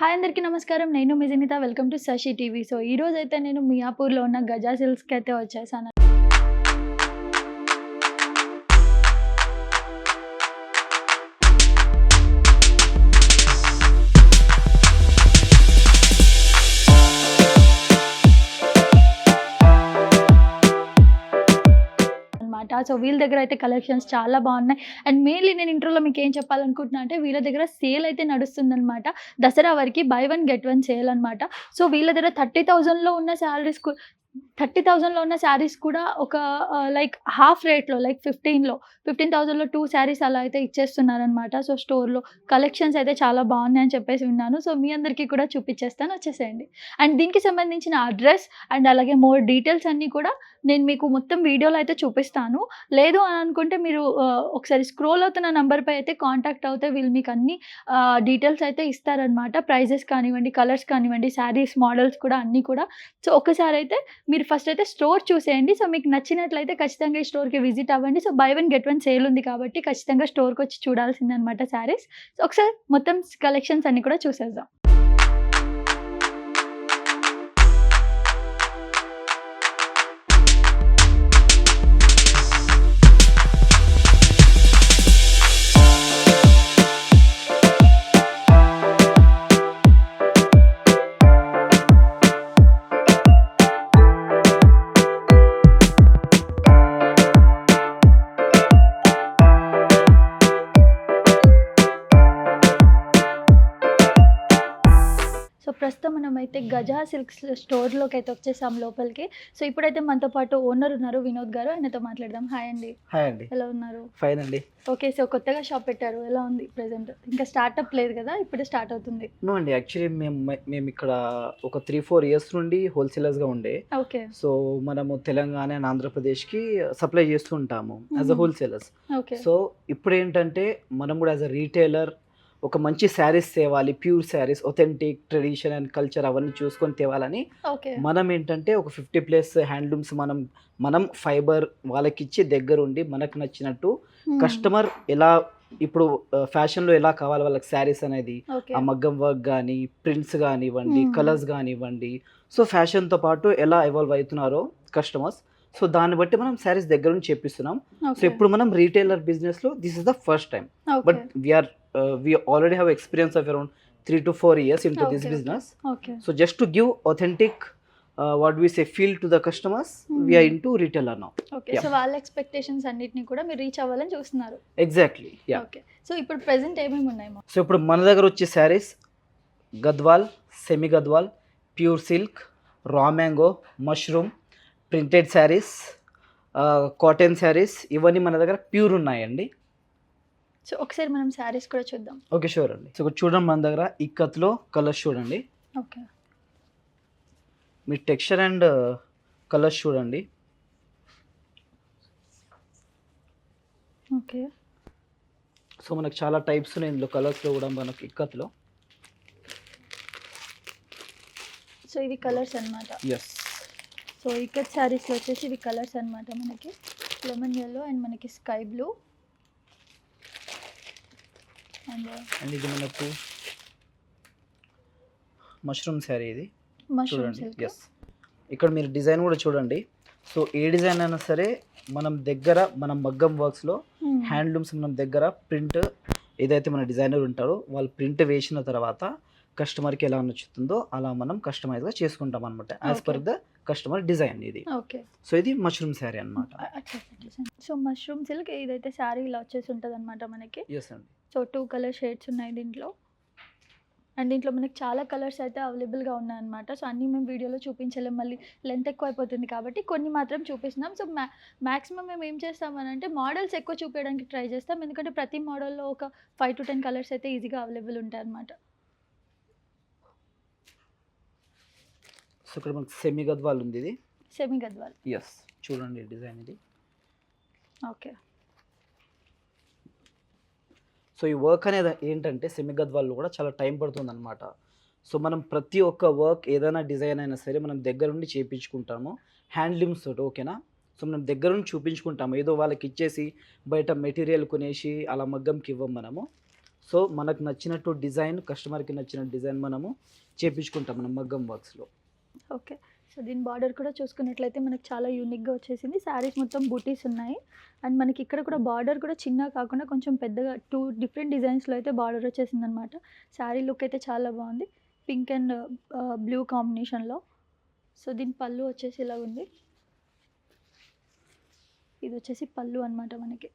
Hi అందరికీ నమస్కారం. నేను మీ Janitha. Welcome to Sashi TV. So ఈరోజైతే నేను మియాపూర్‌లో ఉన్న గజా సిల్క్స్‌కి అయితే వచ్చేసాను. సో వీళ్ళ దగ్గర అయితే కలెక్షన్స్ చాలా బాగున్నాయి. అండ్ మెయిన్లీ నేను ఇంట్రోలో మీకు ఏం చెప్పాలనుకుంటున్నా అంటే వీళ్ళ దగ్గర సేల్ అయితే నడుస్తుందనమాట. దసరా వరకు by one get one sale అనమాట. సో వీళ్ళ దగ్గర 30,000లో ఉన్న శారీస్ 30,000లో ఉన్న శారీస్ కూడా ఒక లైక్ హాఫ్ రేట్‌లో లైక్ 15,000లో 2 శారీస్ అలా అయితే ఇచ్చేస్తున్నారనమాట. సో స్టోర్‌లో కలెక్షన్స్ అయితే చాలా బాగున్నాయని చెప్పేసి విన్నాను. సో మీ అందరికీ కూడా చూపిచ్చేస్తాను, వచ్చేసేయండి. అండ్ దీనికి సంబంధించిన అడ్రస్ అండ్ అలాగే మోర్ డీటెయిల్స్ అన్నీ కూడా నేను మీకు మొత్తం వీడియోలో అయితే చూపిస్తాను. లేదు అని అనుకుంటే మీరు ఒకసారి స్క్రోల్ అవుతున్న నంబర్‌పై అయితే కాంటాక్ట్ అవుతే వీళ్ళు మీకు అన్ని డీటెయిల్స్ అయితే ఇస్తారనమాట. ప్రైజెస్ కానివ్వండి, కలర్స్ కానివ్వండి, శారీస్ మోడల్స్ కూడా అన్నీ కూడా. సో ఒక్కసారి అయితే మీరు ఫస్ట్ అయితే స్టోర్ చూసేయండి. సో మీకు నచ్చినట్లయితే ఖచ్చితంగా ఈ స్టోర్‌కి విజిట్ అవ్వండి. So by one get one sale ఉంది కాబట్టి ఖచ్చితంగా స్టోర్‌కొచ్చి చూడాల్సిందనమాట శారీస్. సో ఒకసారి మొత్తం కలెక్షన్స్ అన్నీ కూడా చూసేద్దాం. సో ప్రస్తుతం మనమైతే గజా సిల్క్స్ స్టోర్‌లోకి అయితే వచ్చేసాం లోపలికి. సో ఇప్పుడైతే మనతో పాటు ఓనర్ ఉన్నారు వినోద్ గారు. ఆయనతో మాట్లాడదాం. హాయ్ అండి. హాయ్ అండి. ఎలా ఉన్నారు? ఫైన్ అండి. ఓకే. సో కొత్తగా షాప్ పెట్టారు. ఎలా ఉంది ప్రెజెంట్? ఇంకా స్టార్టప్ లేదు కదా, ఇప్పుడే స్టార్ట్ అవుతుంది. నో అండి. యాక్చువల్లీ మేము ఇక్కడ ఒక 3-4 ఇయర్స్ నుండి హోల్సేలర్స్‌గా ఉండే. ఓకే. సో మనము తెలంగాణ అండ్ ఆంధ్రప్రదేశ్‌కి సప్లై చేస్తూ ఉంటాము as a wholesalers. Okay. So ఇప్పుడేంటంటే మనం కూడా యాజ్ అ రీటైలర్ ఒక మంచి శారీస్ తేవాలి, pure saris, authentic tradition and culture అవన్నీ చూసుకొని తేవాలని ఓకే. మనం ఏంటంటే ఒక 50+ హ్యాండ్లూమ్స్ మనం ఫైబర్ వాళ్ళకిచ్చి దగ్గరుండి మనకు నచ్చినట్టు కస్టమర్ ఎలా ఇప్పుడు ఫ్యాషన్లో ఎలా కావాలి వాళ్ళకి శారీస్ అనేది, ఓకే. ఆ మగ్గం వర్క్ కానీ, ప్రింట్స్ కానివ్వండి, కలర్స్ కానివ్వండి, సో ఫ్యాషన్తో పాటు ఎలా ఎవాల్వ్ అవుతున్నారో కస్టమర్స్, సో దాన్ని బట్టి మనం శారీస్ దగ్గర నుంచి చేపిస్తున్నాం. సో ఇప్పుడు మనం రీటైలర్ బిజినెస్లో this is the first time, but we already have experience of around 3 to 4 years into this business. Okay. So just to give authentic what we say feel to the customers, we are into retailer now. Okay. So వాళ్ళ expectations అన్నిటిని కూడా మీరు reach అవ్వాలని చూస్తున్నారు. Exactly. Yeah. Okay. So ఇప్పుడు present ఏమేమి ఉన్నాయి? So ఇప్పుడు మన దగ్గర వచ్చే saris Gadwal, semi Gadwal, pure silk, raw mango, mushroom, printed saris, cotton saris, ఇవన్నీ మన దగ్గర ప్యూర్ ఉన్నాయండి. సో ఒకసారి మనం శారీస్ కూడా చూద్దాం. ఓకే, షూర్ అండి. సో చూడండి, మన దగ్గర ఇక్కత్లో కలర్స్ చూడండి. Okay. Me texture and colours చూడండి. ఓకే. సో మనకు చాలా టైప్స్ ఉన్నాయి ఇందులో, కలర్స్లో కూడా మనకి ఇక్కత్లో. సో ఇవి కలర్స్ అన్నమాట. ఎస్. సో ఇక్కత్ శారీస్లో వచ్చేసి ఇవి కలర్స్ అన్నమాట. మనకి లెమన్ ఎల్లో అండ్ మనకి స్కై బ్లూ అండ్ ఇది మనకు మష్రూమ్ శారీ. ఇది చూడండి. ఎస్. ఇక్కడ మీరు డిజైన్ కూడా చూడండి. సో ఏ డిజైన్ అయినా సరే మనం మగ్గం వర్క్స్లో హ్యాండ్లూమ్స్ మనం దగ్గర ప్రింట్ ఏదైతే మన డిజైనర్ ఉంటారో వాళ్ళు ప్రింట్ వేసిన తర్వాత కస్టమర్కి ఎలా నచ్చుతుందో అలా మనం కస్టమైజ్గా చేసుకుంటాం అనమాట, as per the customer design ఇది. ఓకే. సో ఇది మష్రూమ్ శారీ అనమాట. సో మష్రూమ్ సిల్క్ ఇదైతే శారీ ఇలా వచ్చేసి ఉంటుంది అనమాట మనకి. ఎస్ అండి. సో 2 కలర్ షేడ్స్ ఉన్నాయి దీంట్లో. అండ్ దీంట్లో మనకి చాలా కలర్స్ అయితే అవైలబుల్గా ఉన్నాయన్నమాట. సో అన్నీ మేము వీడియోలో చూపించలేము, మళ్ళీ లెంత్ ఎక్కువ అయిపోతుంది కాబట్టి కొన్ని మాత్రం చూపిస్తున్నాం. సో మ్యాక్సిమం మేము ఏం చేస్తామని అంటే మోడల్స్ ఎక్కువ చూపించడానికి ట్రై చేస్తాం, ఎందుకంటే ప్రతి మోడల్లో ఒక 5 to 10 కలర్స్ అయితే ఈజీగా అవైలబుల్ ఉంటాయి అన్నమాట. సో ఇక్కడ మనకి సెమీ గద్వాల్ ఉంది. ఇది సెమీ గద్వాల్. ఎస్. చూడండి డిజైన్ ఇది. ఓకే. సో ఈ వర్క్ అనేది ఏంటంటే సెమీ గద్వాల్లో కూడా చాలా టైం పడుతుంది అనమాట. సో మనం ప్రతి ఒక్క వర్క్ ఏదైనా డిజైన్ అయినా సరే మనం దగ్గరుండి చేయించుకుంటాము హ్యాండ్లూమ్స్ తోటి, ఓకేనా. సో మనం దగ్గరుండి చూపించుకుంటాము, ఏదో వాళ్ళకి ఇచ్చేసి బయట మెటీరియల్ కొనేసి అలా మగ్గంకి ఇవ్వం మనము. సో మనకు నచ్చినట్టు డిజైన్, కస్టమర్కి నచ్చిన డిజైన్ మనము చేపించుకుంటాం మనం మగ్గం వర్క్స్లో. ఓకే. సో దీని బార్డర్ కూడా చూసుకున్నట్లయితే మనకు చాలా యూనిక్గా వచ్చేసింది. శారీస్ మొత్తం బూటీస్ ఉన్నాయి. అండ్ మనకి ఇక్కడ కూడా బార్డర్ కూడా చిన్నగా కాకుండా కొంచెం పెద్దగా 2 డిఫరెంట్ డిజైన్స్లో అయితే బార్డర్ వచ్చేసింది అనమాట. శారీ లుక్ అయితే చాలా బాగుంది, పింక్ అండ్ బ్లూ కాంబినేషన్లో. సో దీని పళ్ళు వచ్చేసి ఇలా ఉంది. ఇది వచ్చేసి పళ్ళు అనమాట మనకి.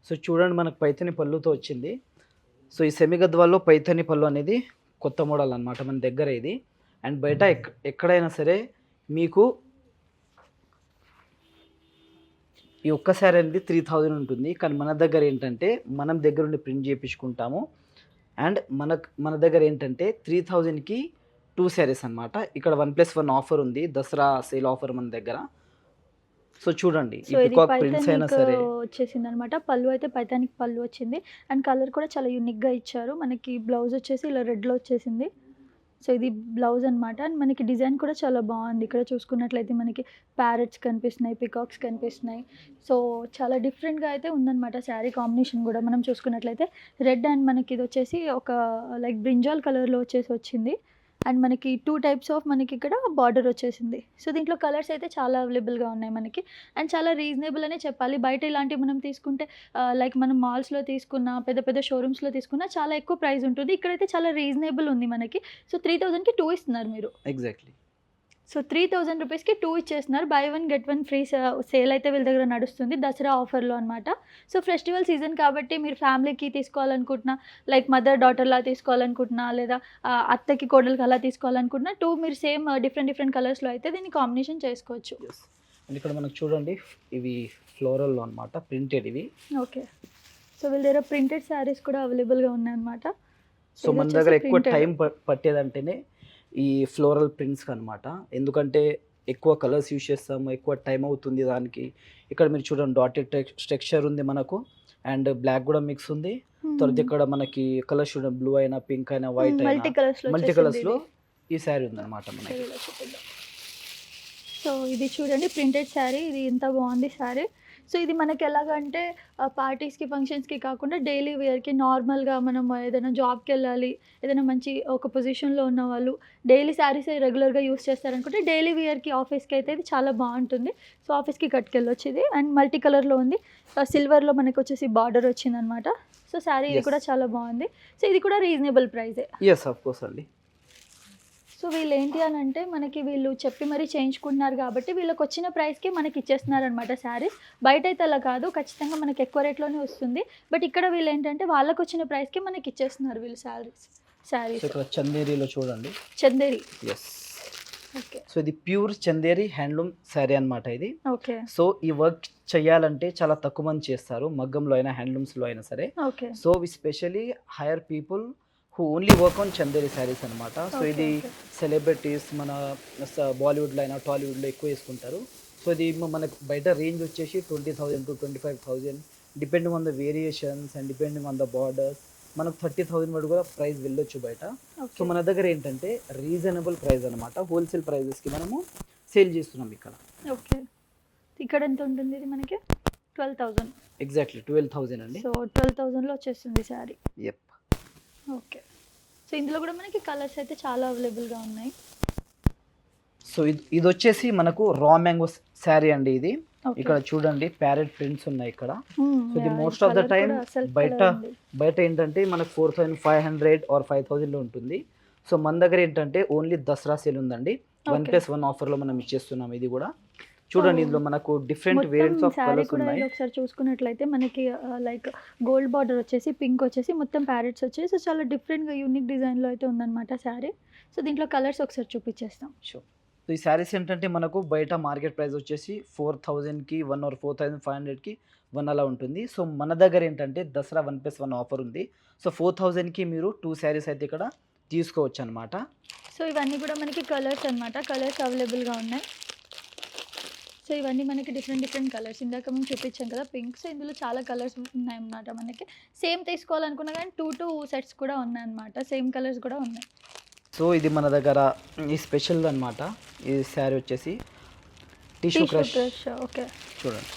సో చూడండి మనకు పైథని పళ్ళుతో వచ్చింది. సో ఈ సెమీ గద్వాల్లో పైథని పళ్ళు అనేది కొత్త మోడల్ అనమాట మన దగ్గర ఇది. అండ్ బయట ఎక్కడైనా సరే మీకు ఈ ఒక్క శారీ అనేది 3000 ఉంటుంది. కానీ మన దగ్గర ఏంటంటే మనం దగ్గర ఉండి ప్రింట్ చేయించుకుంటాము. అండ్ మన దగ్గర ఏంటంటే 3000కి 2 శారీస్ అనమాట. ఇక్కడ 1+1 ఆఫర్ ఉంది, దసరా సేల్ ఆఫర్ మన దగ్గర. సో చూడండి ఈ పికాక్ ప్రింట్స్ అయినా సరే వచ్చేసింది అనమాట. పళ్ళు అయితే పైథానిక్ పళ్ళు వచ్చింది. అండ్ కలర్ కూడా చాలా యూనిక్గా ఇచ్చారు. మనకి బ్లౌజ్ వచ్చేసి ఇలా రెడ్లో వచ్చేసింది. సో ఇది బ్లౌజ్ అనమాట. అండ్ మనకి డిజైన్ కూడా చాలా బాగుంది. ఇక్కడ చూసుకున్నట్లయితే మనకి ప్యారెట్స్ కనిపిస్తున్నాయి, పికాక్స్ కనిపిస్తున్నాయి. సో చాలా డిఫరెంట్గా అయితే ఉందన్నమాట. శారీ కాంబినేషన్ కూడా మనం చూసుకున్నట్లయితే రెడ్ అండ్ మనకి ఇది వచ్చేసి ఒక లైక్ బ్రింజాల్ కలర్లో వచ్చేసి వచ్చింది. అండ్ మనకి 2 టైప్స్ ఆఫ్ మనకి ఇక్కడ బార్డర్ వచ్చేసింది. సో దీంట్లో కలర్స్ అయితే చాలా అవైలబుల్గా ఉన్నాయి మనకి. అండ్ చాలా రీజనబుల్ అనే చెప్పాలి. బయట ఇలాంటివి మనం తీసుకుంటే లైక్ మనం మాల్స్లో తీసుకున్న, పెద్ద పెద్ద షోరూమ్స్లో తీసుకున్న చాలా ఎక్కువ ప్రైస్ ఉంటుంది. ఇక్కడైతే చాలా రీజనబుల్ ఉంది మనకి. సో 3000కి 2 ఇస్తున్నారు మీరు. ఎగ్జాక్ట్లీ. సో 3000 రూపీస్కి 2 ఇచ్చేస్తున్నారు. బై 1 గెట్ 1 ఫ్రీ సేల్ అయితే వీళ్ళ దగ్గర నడుస్తుంది దసరా ఆఫర్లో అనమాట. సో ఫెస్టివల్ సీజన్ కాబట్టి మీరు ఫ్యామిలీకి తీసుకోవాలనుకుంటున్నా, లైక్ మదర్ డాటర్లా తీసుకోవాలనుకుంటున్నా, లేదా అత్తకి కోడలికి అలా తీసుకోవాలనుకుంటున్నా 2 మీరు సేమ్ డిఫరెంట్ కలర్స్లో అయితే దీన్ని కాంబినేషన్ చేసుకోవచ్చు. అండ్ ఇక్కడ మనకు చూడండి ఇవి ఫ్లోరల్లో అనమాట, ప్రింటెడ్ ఇవి. ఓకే. సో వీళ్ళ దగ్గర ప్రింటెడ్ శారీస్ కూడా అవైలబుల్గా ఉన్నాయన్నమాట. సో మన దగ్గర ఎక్కువ టైం పట్టేదంటేనే ఈ ఫ్లోరల్ ప్రింట్స్ అనమాట. ఎందుకంటే ఎక్కువ కలర్స్ యూజ్ చేస్తాము, ఎక్కువ టైం అవుతుంది దానికి. ఇక్కడ మీరు చూడండి డాటెడ్ టెక్స్చర్ ఉంది మనకు, అండ్ బ్లాక్ కూడా మిక్స్ ఉంది. తర్వాత ఇక్కడ మనకి కలర్స్ చూడండి, బ్లూ అయినా, పింక్ అయినా, వైట్ అయినా, మల్టీ కలర్స్లో ఈ శారీ ఉందన్నమాట మనకి. సో ఇది చూడండి ప్రింటెడ్ శారీ. ఇది ఎంత బాగుంది శారీ. సో ఇది మనకి ఎలాగంటే పార్టీస్కి, ఫంక్షన్స్కి కాకుండా డైలీ వేర్కి నార్మల్గా మనం ఏదైనా జాబ్కి వెళ్ళాలి, ఏదైనా మంచి ఒక పొజిషన్లో ఉన్న వాళ్ళు డైలీ శారీస్ రెగ్యులర్గా యూస్ చేస్తారనుకుంటే డైలీ వేర్కి, ఆఫీస్కి అయితే ఇది చాలా బాగుంటుంది. సో ఆఫీస్కి కట్టుకెళ్ళొచ్చు ఇది. అండ్ మల్టీ కలర్లో ఉంది, సిల్వర్లో మనకి వచ్చేసి బార్డర్ వచ్చిందనమాట. సో శారీ ఇది కూడా చాలా బాగుంది. సో ఇది కూడా రీజనబుల్ ప్రైజే. ఎస్ ఆఫ్ కోర్స్ అండి. సో వీళ్ళు ఏంటి అని అంటే మనకి వీళ్ళు చెప్పి మరీ చేయించుకుంటున్నారు కాబట్టి వీళ్ళకి వచ్చిన ప్రైస్కి మనకి ఇచ్చేస్తున్నారు అనమాట శారీస్. బయట అయితే అలా కాదు, ఖచ్చితంగా మనకి ఎక్కువ రేట్లోనే వస్తుంది. బట్ ఇక్కడ వీళ్ళు ఏంటంటే వాళ్ళకి వచ్చిన ప్రైస్కి మనకి ఇచ్చేస్తున్నారు వీళ్ళు శారీస్. ఇక్కడ చందేరీలో చూడండి, చందేరి. ఎస్. ఓకే. సో ఇది ప్యూర్ చందేరి హ్యాండ్లూమ్ శారీ అనమాట ఇది. ఓకే. సో ఈ వర్క్ చేయాలంటే చాలా తక్కువ మంది చేస్తారు, మగ్గంలో అయినా హ్యాండ్లూమ్స్లో అయినా సరే. Okay. So we specially hire people who only work on Chanderi saris అనమాట. సో ఇది సెలబ్రిటీస్ మన బాలీవుడ్లో అయినా టాలీవుడ్లో ఎక్కువ వేసుకుంటారు. సో ఇది మనకు బయట రేంజ్ వచ్చేసి 20,000 to 25,000 depending on the variations and depending on the borders. మనకు 30,000 వరకు కూడా ప్రైస్ వెళ్ళొచ్చు బయట. సో మన దగ్గర ఏంటంటే రీజనబుల్ ప్రైస్ అనమాట, హోల్సేల్ ప్రైజెస్కి మనము సేల్ చేస్తున్నాం ఇక్కడ. ఓకే. ఇక్కడ ఎంత ఉంటుంది ఇది మనకి? 12,000. ఎగ్జాక్ట్లీ 12,000 అండి. సో 12,000లో వచ్చేస్తుంది శారీ. ఎప్. ఓకే. సో ఇందులో కూడా మనకి కలర్స్ అయితే చాలా అవైలబుల్గా ఉన్నాయి. సో ఇది వచ్చేసి మనకు రా మ్యాంగో శారీ అండి ఇది. ఇక్కడ చూడండి ప్యారెట్ ప్రింట్స్ ఉన్నాయి ఇక్కడ. సో ఇది మోస్ట్ ఆఫ్ ద టైం బయట ఏంటంటే మనకు 4,500 ఆర్ 5,000లో ఉంటుంది. సో మన దగ్గర ఏంటంటే ఓన్లీ దసరా సేల్ ఉందండి, 1+1 ఆఫర్లో మనం ఇచ్చేస్తున్నాం. ఇది కూడా చూడండి, ఇందులో మనకు డిఫరెంట్ వేరియంట్స్ ఆఫ్ కలర్స్ ఉన్నాయి. ఒకసారి చూసుకున్నట్లయితే మనకి లైక్ గోల్డ్ బార్డర్ వచ్చేసి, పింక్ వచ్చేసి, మొత్తం ప్యారెట్స్ వచ్చేసి, సో చాలా డిఫరెంట్గా యూనిక్ డిజైన్లో అయితే ఉందన్నమాట శారీ. సో దీంట్లో కలర్స్ ఒకసారి చూపించేస్తాం. షూర్. సో ఈ శారీస్ ఏంటంటే మనకు బయట మార్కెట్ ప్రైస్ వచ్చేసి 4,000కి 1 ఆర్ 4,500కి 1 అలా ఉంటుంది. సో మన దగ్గర ఏంటంటే దసరా 1+1 ఆఫర్ ఉంది. సో 4,000కి మీరు 2 శారీస్ అయితే ఇక్కడ తీసుకోవచ్చు అనమాట. సో ఇవన్నీ కూడా మనకి కలర్స్ అనమాట, కలర్స్ అవైలబుల్గా ఉన్నాయి. సో ఇవన్నీ మనకి డిఫరెంట్ కలర్స్, ఇందాక మేము చూపించాం కదా పింక్. సో ఇందులో చాలా కలర్స్ ఉన్నాయన్నమాట. మనకి సేమ్ తీసుకోవాలనుకున్నా కానీ 2 సెట్స్ కూడా ఉన్నాయన్నమాట, సేమ్ కలర్స్ కూడా ఉన్నాయి. సో ఇది మన దగ్గర ఈ స్పెషల్ అనమాట. ఈ శారీ వచ్చేసి టిష్యూ క్రష్. ఓకే. చూడండి,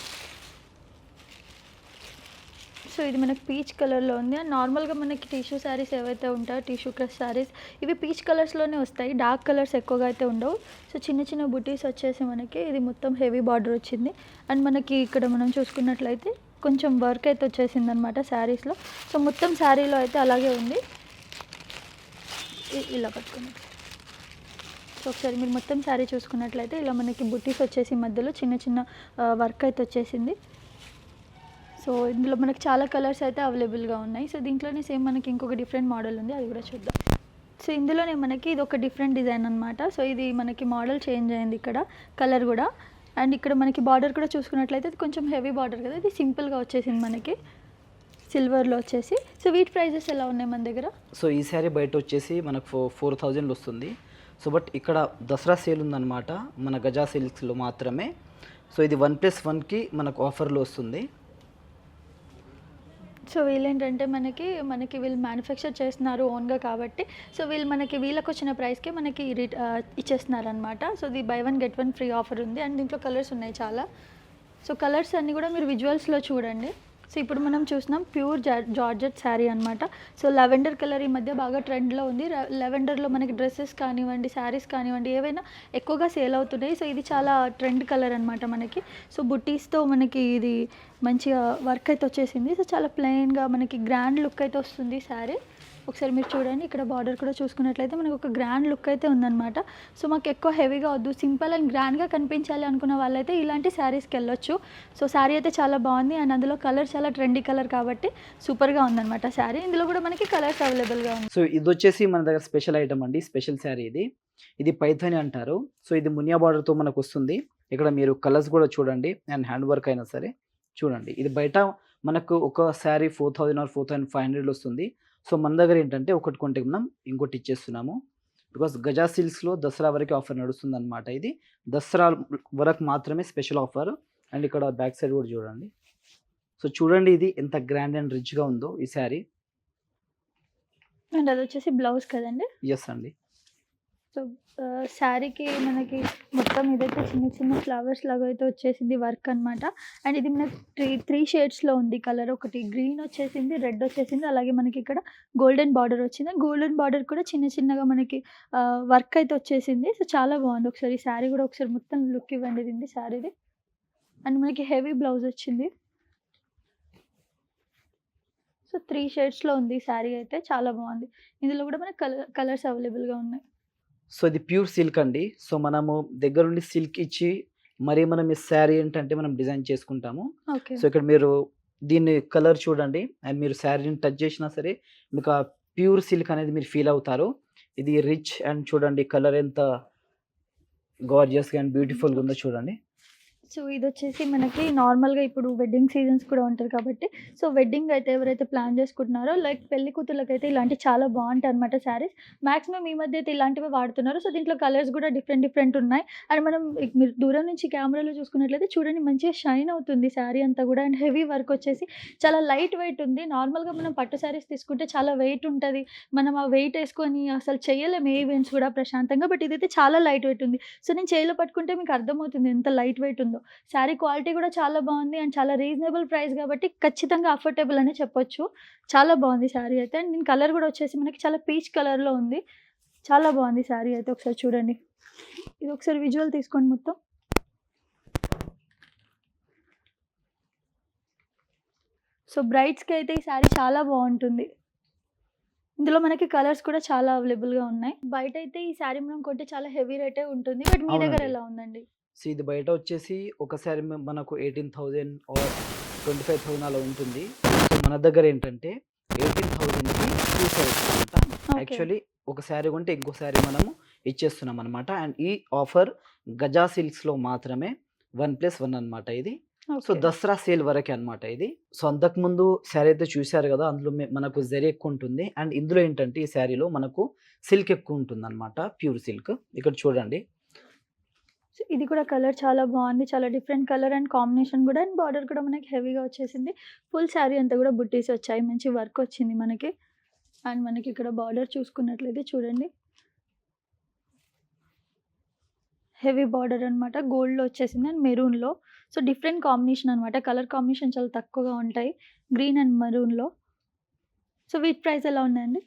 సో ఇది మనకి పీచ్ కలర్లో ఉంది. అండ్ నార్మల్గా మనకి టిష్యూ శారీస్ ఏవైతే ఉంటాయో టిష్యూ క్రష్ శారీస్ ఇవి పీచ్ కలర్స్లోనే వస్తాయి. డార్క్ కలర్స్ ఎక్కువగా అయితే ఉండవు. సో చిన్న చిన్న బుటీస్ వచ్చేసి మనకి ఇది మొత్తం హెవీ బార్డర్ వచ్చింది. అండ్ మనకి ఇక్కడ మనం చూసుకున్నట్లయితే కొంచెం వర్క్ అయితే వచ్చేసింది అనమాట శారీస్లో. సో మొత్తం శారీలో అయితే అలాగే ఉంది. ఇలా పట్టుకున్నాం. సో ఒకసారి మీరు మొత్తం శారీ చూసుకున్నట్లయితే ఇలా మనకి బుటీస్ వచ్చేసి మధ్యలో చిన్న చిన్న వర్క్ అయితే వచ్చేసింది. సో ఇందులో మనకి చాలా కలర్స్ అయితే అవైలబుల్గా ఉన్నాయి. సో దీంట్లోనే సేమ్ మనకి ఇంకొక డిఫరెంట్ మోడల్ ఉంది, అది కూడా చూద్దాం. సో ఇందులోనే మనకి ఇది ఒక డిఫరెంట్ డిజైన్ అనమాట. సో ఇది మనకి మోడల్ చేంజ్ అయింది, ఇక్కడ కలర్ కూడా. అండ్ ఇక్కడ మనకి బార్డర్ కూడా చూసుకున్నట్లయితే ఇది కొంచెం హెవీ బార్డర్ కదా, ఇది సింపుల్గా వచ్చేసింది మనకి సిల్వర్లో వచ్చేసి. సో వీటి ప్రైజెస్ ఎలా ఉన్నాయి మన దగ్గర? సో ఈ శారీ బయట వచ్చేసి మనకు 4000 వస్తుంది. సో బట్ ఇక్కడ దసరా సేల్ ఉందన్నమాట మన గజా సిల్క్స్లో మాత్రమే. సో ఇది 1+1కి మనకు ఆఫర్లో వస్తుంది. సో వీళ్ళేంటంటే మనకి వీళ్ళు మ్యానుఫ్యాక్చర్ చేస్తున్నారు ఓన్గా కాబట్టి, సో వీళ్ళకి వచ్చిన ప్రైస్కే మనకి ఇచ్చేస్తున్నారనమాట. సో ఇది బై 1 గెట్ 1 ఫ్రీ ఆఫర్ ఉంది. అండ్ దీంట్లో కలర్స్ ఉన్నాయి చాలా. సో కలర్స్ అన్నీ కూడా మీరు విజువల్స్లో చూడండి. సో ఇప్పుడు మనం చూసినాం ప్యూర్ జార్జెట్ శారీ అనమాట. సో లెవెండర్ కలర్ ఈ మధ్య బాగా ట్రెండ్లో ఉంది. లెవెండర్లో మనకి డ్రెస్సెస్ కానివ్వండి, శారీస్ కానివ్వండి, ఏవైనా ఎక్కువగా సేల్ అవుతున్నాయి. సో ఇది చాలా ట్రెండ్ కలర్ అనమాట మనకి. సో బుట్టీస్తో మనకి ఇది మంచిగా వర్క్ అయితే వచ్చేసింది. సో చాలా ప్లెయిన్గా మనకి గ్రాండ్ లుక్ అయితే వస్తుంది శారీ. ఒకసారి మీరు చూడండి, ఇక్కడ బార్డర్ కూడా చూసుకున్నట్లయితే మనకు ఒక గ్రాండ్ లుక్ అయితే ఉందన్నమాట. సో మాకు ఎక్కువ హెవీగా వద్దు, సింపుల్ అండ్ గ్రాండ్గా కనిపించాలి అనుకున్న వాళ్ళైతే ఇలాంటి శారీస్కి వెళ్ళొచ్చు. సో శారీ అయితే చాలా బాగుంది. అండ్ అందులో కలర్ చాలా ట్రెండీ కలర్ కాబట్టి సూపర్గా ఉందన్నమాట శారీ. ఇందులో కూడా మనకి కలర్స్ అవైలబుల్గా ఉంది. సో ఇది వచ్చేసి మన దగ్గర స్పెషల్ ఐటమ్ అండి, స్పెషల్ శారీ ఇది పైథాని అంటారు. సో ఇది మునియా బార్డర్తో మనకు వస్తుంది. ఇక్కడ మీరు కలర్స్ కూడా చూడండి, అండ్ హ్యాండ్ వర్క్ అయినా సరే చూడండి. ఇది బయట మనకు ఒక శారీ 4000 ఆర్ 4500 వస్తుంది. సో మన దగ్గర ఏంటంటే ఒకటి కొంటే మనం ఇంకోటి ఇచ్చేస్తున్నాము. బికాస్ గజా సిల్క్స్లో దసరా వరకు ఆఫర్ నడుస్తుంది అనమాట. ఇది దసరా వరకు మాత్రమే స్పెషల్ ఆఫర్. అండ్ ఇక్కడ బ్యాక్ సైడ్ కూడా చూడండి. సో చూడండి ఇది ఎంత గ్రాండ్ అండ్ రిచ్గా ఉందో ఈ శారీ. అండ్ అది వచ్చేసి బ్లౌజ్ కదండి? ఎస్ అండి. సో శారీకి మనకి మొత్తం ఇదైతే చిన్న చిన్న ఫ్లవర్స్ లాగా అయితే వచ్చేసింది వర్క్ అనమాట. అండ్ ఇది మనకి త్రీ షేడ్స్లో ఉంది కలర్. ఒకటి గ్రీన్ వచ్చేసింది, రెడ్ వచ్చేసింది, అలాగే మనకి ఇక్కడ గోల్డెన్ బార్డర్ వచ్చింది. గోల్డెన్ బార్డర్ కూడా చిన్న చిన్నగా మనకి వర్క్ అయితే వచ్చేసింది. సో చాలా బాగుంది. ఒకసారి ఈ శారీ కూడా ఒకసారి మొత్తం లుక్ ఇవ్వండి దీన్ని శారీది. అండ్ మనకి హెవీ బ్లౌజ్ వచ్చింది. సో 3 షేడ్స్లో ఉంది శారీ అయితే, చాలా బాగుంది. ఇందులో కూడా మనకి కలర్స్ అవైలబుల్గా ఉన్నాయి. సో ఇది ప్యూర్ సిల్క్ అండి. సో మనము దగ్గరుండి సిల్క్ ఇచ్చి మరి మనం ఈ శారీ ఏంటంటే మనం డిజైన్ చేసుకుంటాము. ఓకే. సో ఇక్కడ మీరు దీన్ని కలర్ చూడండి, అండ్ మీరు శారీని టచ్ చేసినా సరే మీకు ఆ ప్యూర్ సిల్క్ అనేది మీరు ఫీల్ అవుతారు. ఇది రిచ్ అండ్ చూడండి కలర్ ఎంత గార్జియస్గా అండ్ బ్యూటిఫుల్గా ఉందో చూడండి. సో ఇదొచ్చేసి మనకి నార్మల్‌గా ఇప్పుడు వెడ్డింగ్ సీజన్స్ కూడా ఉంటది కాబట్టి, సో వెడ్డింగ్ అయితే ఎవరైతే ప్లాన్ చేసుకుంటున్నారో లైక్ పెళ్లి కూతుర్లకైతే ఇలాంటివి చాలా బాగుంటాయన్నమాట శారీస్. మాక్సిమం ఈ మధ్య అయితే ఇలాంటివే వాడుతున్నారు. సో దీంట్లో కలర్స్ కూడా డిఫరెంట్ ఉన్నాయి. అండ్ మనం మీరు దూరం నుంచి కెమెరాలో చూసుకున్నట్లయితే చూడండి మంచిగా షైన్ అవుతుంది శారీ అంతా కూడా. అండ్ హెవీ వర్క్ వచ్చేసి చాలా లైట్ వెయిట్ ఉంది. నార్మల్‌గా మనం పట్టు శారీస్ తీసుకుంటే చాలా వెయిట్ ఉంటది. మనం ఆ వెయిట్ ఏసుకొని అసలు చేయలేము ఏ ఈవెంట్స్ కూడా ప్రశాంతంగా. బట్ ఇదైతే చాలా లైట్ వెయిట్ ఉంది. సో నేను చేయిలో పట్టుకుంటే మీకు అర్థమవుతుంది ఎంత లైట్ వెయిట్ ఉందో. శారీ క్వాలిటీ కూడా చాలా బాగుంది. అండ్ చాలా రీజనబుల్ ప్రైస్ కాబట్టి ఖచ్చితంగా అఫోర్డబుల్ అనే చెప్పొచ్చు. చాలా బాగుంది శారీ అయితే. అండ్ దీని కలర్ కూడా వచ్చేసి మనకి చాలా పీచ్ కలర్‌లో ఉంది. చాలా బాగుంది శారీ అయితే. ఒకసారి చూడండి. ఇది ఒకసారి విజువల్ తీసుకోండి మొత్తం. సో బ్రైడ్స్‌కి అయితే ఈ శారీ చాలా బాగుంటుంది. ఇందులో మనకి కలర్స్ కూడా చాలా అవైలబుల్‌గా ఉన్నాయి. బయట అయితే ఈ శారీ మనం కొంటే చాలా హెవీ రేటే ఉంటుంది. బట్ మీ దగ్గర అవునండి. ఎలా ఉందండి? సో ఇది బయట వచ్చేసి ఒక శారీ మనకు 18,000 ఆర్ 25,000 అలా ఉంటుంది. సో మన దగ్గర ఏంటంటే 18,000కి 2 శారీస్ అనమాట. ఓకే. యాక్చువల్లీ ఒక శారీ కొంటే ఇంకో శారీ మనము ఇచ్చేస్తున్నాం అనమాట. అండ్ ఈ ఆఫర్ గజా సిల్క్స్లో మాత్రమే 1+1 అనమాట ఇది. So okay. దసరా సేల్ వరకే అనమాట ఇది. సో అంతకుముందు శారీ అయితే చూశారు కదా, అందులో మనకు జరీ ఎక్కువ ఉంటుంది. అండ్ ఇందులో ఏంటంటే ఈ శారీలో మనకు సిల్క్ ఎక్కువ ఉంటుంది అనమాట, ప్యూర్ సిల్క్. ఇక్కడ చూడండి. సో ఇది కూడా కలర్ చాలా బాగుంది. చాలా డిఫరెంట్ కలర్ అండ్ కాంబినేషన్ కూడా. అండ్ బార్డర్ కూడా మనకి హెవీగా వచ్చేసింది. ఫుల్ శారీ అంతా కూడా బుట్టీస్ వచ్చాయి. మంచి వర్క్ వచ్చింది మనకి. అండ్ మనకి ఇక్కడ బార్డర్ చూసుకున్నట్లయితే చూడండి. హెవీ బార్డర్ అనమాట. గోల్డ్‌లో వచ్చేసింది అండ్ మెరూన్‌లో. సో డిఫరెంట్ కాంబినేషన్ అనమాట. కలర్ కాంబినేషన్ చాలా తక్కువగా ఉంటాయి. గ్రీన్ అండ్ మరూన్లో. సో వీటి ప్రైస్ ఎలా ఉందండి?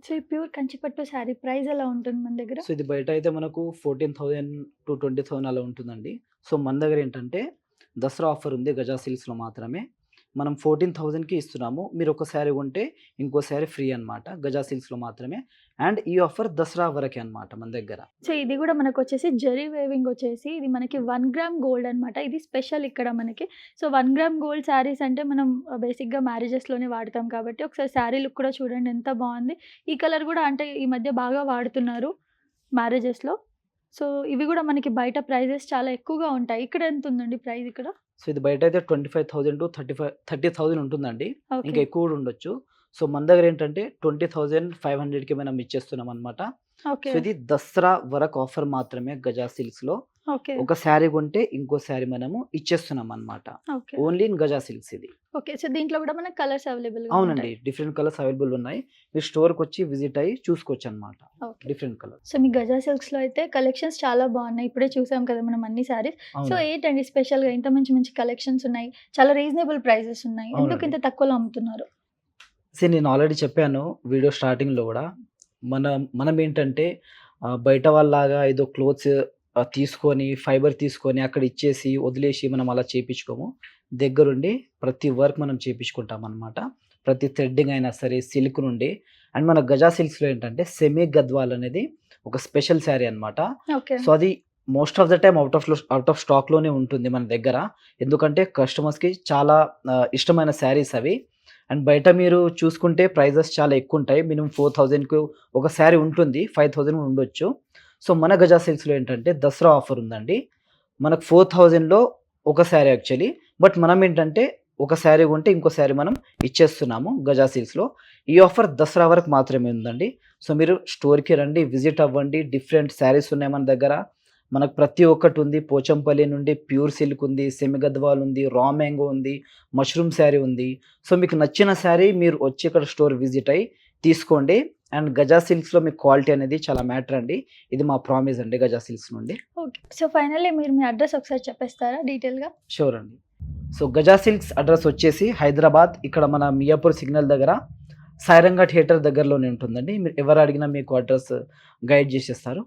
సో ఈ ప్యూర్ కంచిపట్టు శారీ ప్రైస్ ఎలా ఉంటుంది మన దగ్గర? సో ఇది బయట అయితే మనకు 14,000 టు 20,000 అలా ఉంటుందండి. సో మన దగ్గర ఏంటంటే దసరా ఆఫర్ ఉంది గజా సిల్క్స్‌లో మాత్రమే. మనం 14,000కి ఇస్తున్నాము. మీరు ఒక శారీ కొంటే ఇంకో శారీ ఫ్రీ అన్నమాట. గజా సిల్క్స్‌లో మాత్రమే. అండ్ ఈ ఆఫర్ దసరా వరకే అన్నమాట మన దగ్గర. సో ఇది కూడా మనకొచ్చేసి జరీ వేవింగ్ వచ్చేసి ఇది మనకి 1 గ్రామ్ గోల్డ్ అనమాట. ఇది స్పెషల్ ఇక్కడ మనకి. సో 1 గ్రామ్ గోల్డ్ శారీస్ అంటే మనం బేసిక్‌గా మ్యారేజెస్‌లోనే వాడతాం కాబట్టి ఒకసారి శారీ లుక్ కూడా చూడండి ఎంత బాగుంది. ఈ కలర్ కూడా అంటే ఈ మధ్య బాగా వాడుతున్నారు మ్యారేజెస్‌లో. సో ఇవి కూడా మనకి బయట ప్రైజెస్ చాలా ఎక్కువగా ఉంటాయి. ఇక్కడ ఎంత ఉందండి ప్రైస్ ఇక్కడ? సో ఇది బయట అయితే 25,000 టు 30,000 ఉంటుందండి. ఇంకా ఓకే. ఎక్కువ కూడా ఉండొచ్చు. సో మన దగ్గర ఏంటంటే 20,500కి మనం ఇచ్చేస్తున్నాం అన్నమాట. ఓకే. సో ఇది దసరా వరకు ఆఫర్ మాత్రమే గజా సిల్క్స్‌లో. ఓకే. ఒక శారీ కొంటే ఇంకో శారీ మనము ఇచ్చేస్తున్నాం అన్నమాట. Okay. Only in Gaza silks ఇది. ఓకే. సో దీంట్లో కూడా మనకు కలర్స్ అవైలబుల్‌గా అవునండి. ఉంటాయి. డిఫరెంట్ కలర్స్ అవైలబుల్ ఉన్నాయి. మీరు స్టోర్‌కొచ్చి విజిట్ అయ్యి చూసుకోవచ్చన్నమాట. ఓకే. Different colours. సో మీ గజా సిల్క్స్‌లో అయితే కలెక్షన్స్ చాలా బాగున్నాయి. ఇప్పుడే చూసాం కదా మనం అన్ని శారీస్. సో అవును. ఏంటండి స్పెషల్‌గా ఇంత మంచి మంచి కలెక్షన్స్ ఉన్నాయి. చాలా రీజనబుల్ ప్రైజెస్ ఉన్నాయి. ఎందుకు అవునండి. ఇంత తక్కువలో అమ్ముతున్నారు? నేను ఆల్రెడీ చెప్పాను వీడియో స్టార్టింగ్‌లో గూడా. మనం ఏంటంటే బయట వాళ్ళలాగా ఏదో క్లోత్స్ తీసుకొని, ఫైబర్ తీసుకొని అక్కడ ఇచ్చేసి, వదిలేసి మనం అలా చేపించుకోము. దగ్గరుండి ప్రతి వర్క్ మనం చేపించుకుంటామనమాట. ప్రతి థ్రెడ్డింగ్ అయినా సరే సిల్క్ నుండి. అండ్ మన గజా సిల్క్స్‌లో ఏంటంటే సెమీ గద్వాల్ అనేది ఒక స్పెషల్ శారీ అన్నమాట. ఓకే. సో అది most of the time out of స్టాక్‌లోనే ఉంటుంది మన దగ్గర. ఎందుకంటే కస్టమర్స్‌కి చాలా ఇష్టమైన శారీస్ అవి. అండ్ బయట మీరు చూసుకుంటే ప్రైజెస్ చాలా ఎక్కువుంటాయి. మినిమమ్ 4,000కు ఒక శారీ ఉంటుంది. 5,000 కూడా ఉండొచ్చు. సో మన గజా సిల్క్స్‌లో ఏంటంటే దసరా ఆఫర్ ఉందండి. మనకు 4,000లో ఒక శారీ యాక్చువల్లీ. బట్ మనం ఏంటంటే ఒక శారీ కొంటే ఇంకో శారీ మనం ఇచ్చేస్తున్నాము గజా సిల్క్స్‌లో. ఈ ఆఫర్ దసరా వరకు మాత్రమే ఉందండి. సో మీరు స్టోర్‌కి రండి, విజిట్ అవ్వండి. డిఫరెంట్ శారీస్ ఉన్నాయి మన దగ్గర. మనకు ప్రతి ఒక్కటి ఉంది. పోచంపల్లి నుండి ప్యూర్ సిల్క్ ఉంది, సెమీ గద్వాల్ ఉంది, రా మ్యాంగో ఉంది, మష్రూమ్ శారీ ఉంది. సో మీకు నచ్చిన శారీ మీరు వచ్చి ఇక్కడ స్టోర్ విజిట్ అయ్యి తీసుకోండి. అండ్ గజా సిల్క్స్‌లో మీకు క్వాలిటీ అనేది చాలా మ్యాటర్ అండి. ఇది మా ప్రామిస్ అండి గజా సిల్క్స్ నుండి. ఓకే. సో ఫైనల్లీ మీరు మీ అడ్రెస్ ఒకసారి చెప్పేస్తారా డీటెయిల్‌గా? షూర్ అండి. సో గజా సిల్క్స్ అడ్రస్ వచ్చేసి హైదరాబాద్. ఇక్కడ మన మియాపూర్ సిగ్నల్ దగ్గర సాయిరంగ థియేటర్ దగ్గరలోనే ఉంటుందండి. మీరు ఎవరు అడిగినా మీకు అడ్రస్ గైడ్ చేసేస్తారు.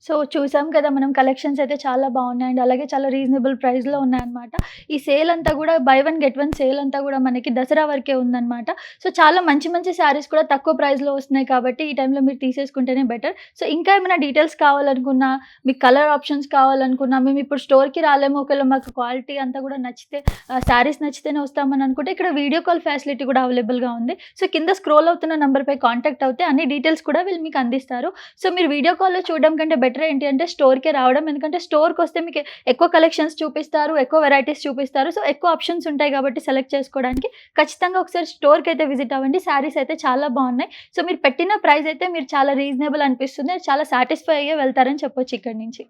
సో చూసాం కదా మనం కలెక్షన్స్ అయితే చాలా బాగున్నాయి అండ్ అలాగే చాలా రీజనబుల్ ప్రైస్లో ఉన్నాయన్నమాట. ఈ సేల్ అంతా కూడా by one get one sale అంతా కూడా మనకి దసరా వరకే ఉందన్నమాట. సో చాలా మంచి మంచి శారీస్ కూడా తక్కువ ప్రైస్లో వస్తున్నాయి కాబట్టి ఈ టైంలో మీరు తీసేసుకుంటేనే బెటర్. సో ఇంకా ఏమైనా డీటెయిల్స్ కావాలనుకున్నా, మీకు కలర్ ఆప్షన్స్ కావాలనుకున్నా, మేము ఇప్పుడు స్టోర్కి రాలేము, ఒకవేళ మాకు క్వాలిటీ అంతా కూడా నచ్చితే శారీస్ నచ్చితేనే వస్తామని అనుకుంటే ఇక్కడ వీడియో కాల్ ఫెసిలిటీ కూడా అవైలబుల్గా ఉంది. సో కింద స్క్రోల్ అవుతున్న నెంబర్పై కాంటాక్ట్ అవుతే అన్ని డీటెయిల్స్ కూడా వీళ్ళు మీకు అందిస్తారు. సో మీరు వీడియో కాల్లో చూడడం కంటే బెటర్ ఏంటి అంటే స్టోర్‌కే రావడం. ఎందుకంటే స్టోర్‌కి వస్తే మీకు ఎక్కువ కలెక్షన్స్ చూపిస్తారు, ఎక్కువ వెరైటీస్ చూపిస్తారు. సో ఎక్కువ ఆప్షన్స్ ఉంటాయి కాబట్టి సెలెక్ట్ చేసుకోవడానికి ఖచ్చితంగా ఒకసారి స్టోర్‌కి అయితే విజిట్ అవ్వండి. శారీస్ అయితే చాలా బాగున్నాయి. సో మీరు పెట్టిన ప్రైస్ అయితే మీరు చాలా రీజనబుల్ అనిపిస్తుంది. చాలా సాటిస్ఫై అయ్యే వెళ్తారని చెప్పొచ్చు ఇక్కడి నుంచి.